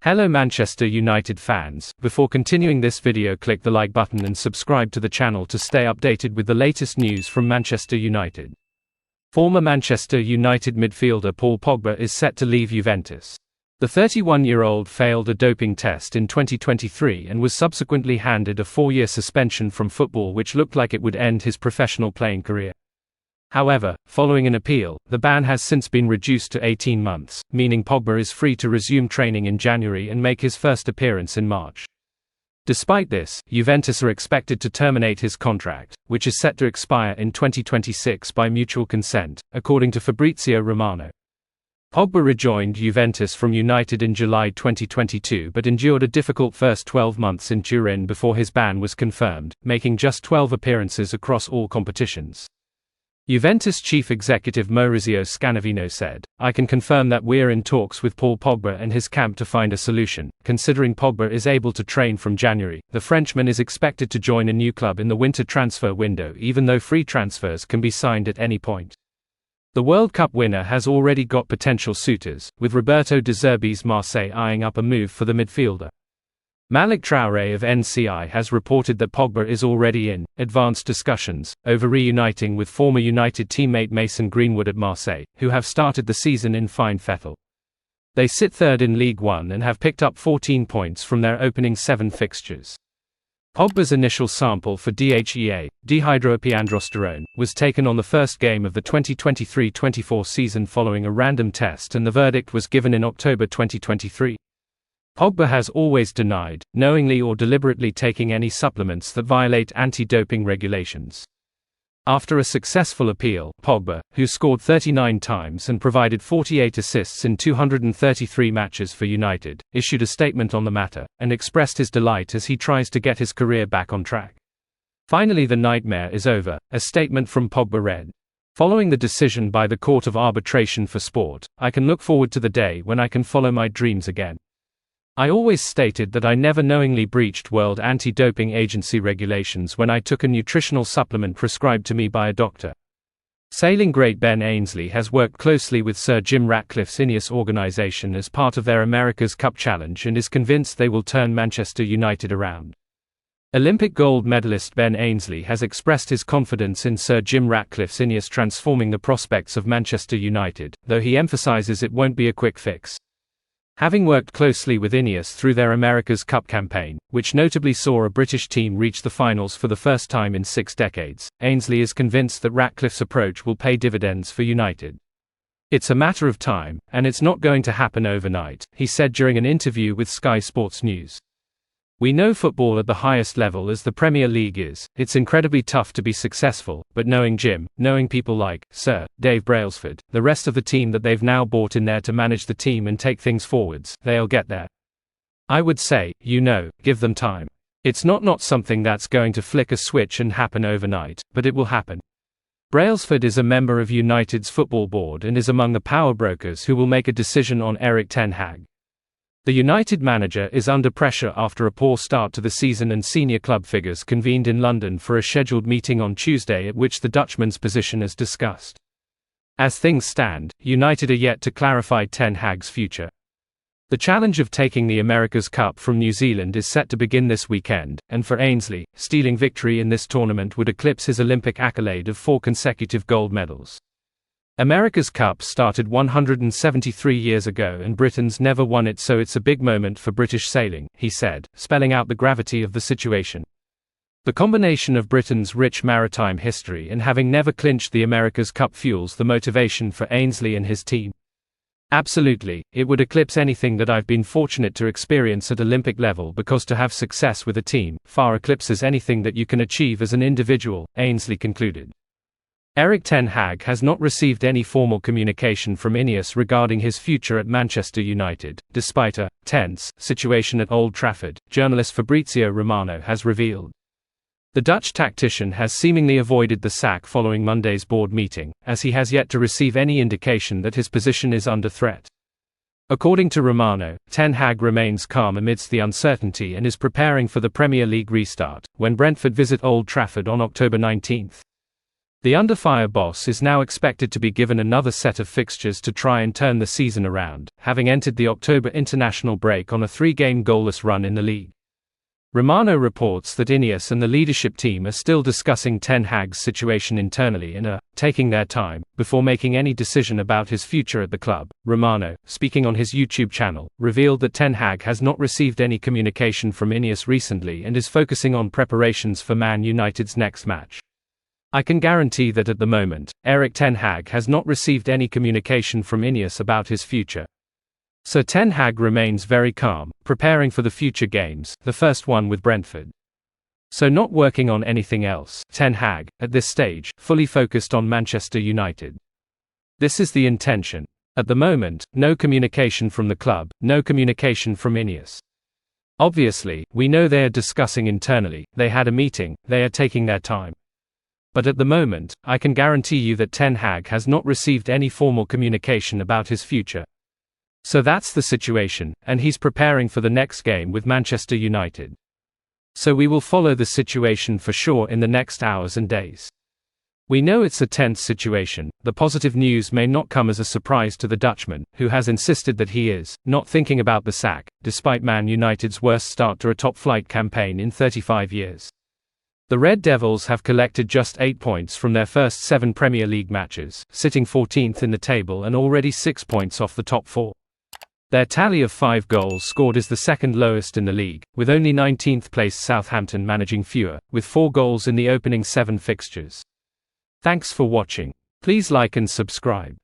Hello Manchester United fans, before continuing this video click the like button and subscribe to the channel to stay updated with the latest news from Manchester United. Former Manchester United midfielder Paul Pogba is set to leave Juventus. The 31-year-old failed a doping test in 2023 and was subsequently handed a 4-year suspension from football which looked like it would end his professional playing career. However, following an appeal, the ban has since been reduced to 18 months, meaning Pogba is free to resume training in January and make his first appearance in March. Despite this, Juventus are expected to terminate his contract, which is set to expire in 2026 by mutual consent, according to Fabrizio Romano. Pogba rejoined Juventus from United in July 2022 but endured a difficult first 12 months in Turin before his ban was confirmed, making just 12 appearances across all competitions. Juventus chief executive Maurizio Scanavino said, "I can confirm that we're in talks with Paul Pogba and his camp to find a solution. Considering Pogba is able to train from January, the Frenchman is expected to join a new club in the winter transfer window even though free transfers can be signed at any point." The World Cup winner has already got potential suitors, with Roberto De Zerbi's Marseille eyeing up a move for the midfielder. Malik Traoré of NCI has reported that Pogba is already in advanced discussions over reuniting with former United teammate Mason Greenwood at Marseille, who have started the season in fine fettle. They sit third in League One and have picked up 14 points from their opening 7 fixtures. Pogba's initial sample for DHEA, dehydroepiandrosterone, was taken on the first game of the 2023-24 season following a random test and the verdict was given in October 2023. Pogba has always denied, knowingly or deliberately taking any supplements that violate anti-doping regulations. After a successful appeal, Pogba, who scored 39 times and provided 48 assists in 233 matches for United, issued a statement on the matter, and expressed his delight as he tries to get his career back on track. "Finally the nightmare is over," a statement from Pogba read. "Following the decision by the Court of Arbitration for Sport, I can look forward to the day when I can follow my dreams again. I always stated that I never knowingly breached World Anti-Doping Agency regulations when I took a nutritional supplement prescribed to me by a doctor." Sailing great Ben Ainsley has worked closely with Sir Jim Ratcliffe's Ineos organization as part of their America's Cup Challenge and is convinced they will turn Manchester United around. Olympic gold medalist Ben Ainsley has expressed his confidence in Sir Jim Ratcliffe's Ineos transforming the prospects of Manchester United, though he emphasizes it won't be a quick fix. Having worked closely with Ineos through their America's Cup campaign, which notably saw a British team reach the finals for the first time in 6 decades, Ainsley is convinced that Ratcliffe's approach will pay dividends for United. "It's a matter of time, and it's not going to happen overnight," he said during an interview with Sky Sports News. "We know football at the highest level as the Premier League is, it's incredibly tough to be successful, but knowing Jim, knowing people like Sir Dave Brailsford, the rest of the team that they've now brought in there to manage the team and take things forwards, they'll get there. I would say, give them time. It's not something that's going to flick a switch and happen overnight, but it will happen." Brailsford is a member of United's football board and is among the power brokers who will make a decision on Erik ten Hag. The United manager is under pressure after a poor start to the season and senior club figures convened in London for a scheduled meeting on Tuesday at which the Dutchman's position is discussed. As things stand, United are yet to clarify ten Hag's future. The challenge of taking the America's Cup from New Zealand is set to begin this weekend, and for Ainsley, stealing victory in this tournament would eclipse his Olympic accolade of 4 consecutive gold medals. America's Cup started 173 years ago and Britain's never won it, so it's a big moment for British sailing, he said, spelling out the gravity of the situation. The combination of Britain's rich maritime history and having never clinched the America's Cup fuels the motivation for Ainsley and his team. "Absolutely, it would eclipse anything that I've been fortunate to experience at Olympic level because to have success with a team far eclipses anything that you can achieve as an individual," Ainsley concluded. Erik ten Hag has not received any formal communication from Ineos regarding his future at Manchester United, despite a tense situation at Old Trafford, journalist Fabrizio Romano has revealed. The Dutch tactician has seemingly avoided the sack following Monday's board meeting, as he has yet to receive any indication that his position is under threat. According to Romano, ten Hag remains calm amidst the uncertainty and is preparing for the Premier League restart, when Brentford visit Old Trafford on October 19. The under-fire boss is now expected to be given another set of fixtures to try and turn the season around, having entered the October international break on a 3-game goalless run in the league. Romano reports that Ineos and the leadership team are still discussing Ten Hag's situation internally and are taking their time before making any decision about his future at the club. Romano, speaking on his YouTube channel, revealed that Ten Hag has not received any communication from Ineos recently and is focusing on preparations for Man United's next match. I can guarantee that at the moment, Erik Ten Hag has not received any communication from Ineos about his future. So Ten Hag remains very calm, preparing for the future games, the first one with Brentford. So not working on anything else, Ten Hag, at this stage, fully focused on Manchester United. This is the intention. At the moment, no communication from the club, no communication from Ineos. Obviously, we know they are discussing internally, they had a meeting, they are taking their time. But at the moment, I can guarantee you that Ten Hag has not received any formal communication about his future. So that's the situation, and he's preparing for the next game with Manchester United. So we will follow the situation for sure in the next hours and days. We know it's a tense situation. The positive news may not come as a surprise to the Dutchman, who has insisted that he is not thinking about the sack, despite Man United's worst start to a top-flight campaign in 35 years. The Red Devils have collected just 8 points from their first 7 Premier League matches, sitting 14th in the table and already 6 points off the top 4. Their tally of 5 goals scored is the second lowest in the league, with only 19th placed Southampton managing fewer, with 4 goals in the opening 7 fixtures. Thanks for watching. Please like and subscribe.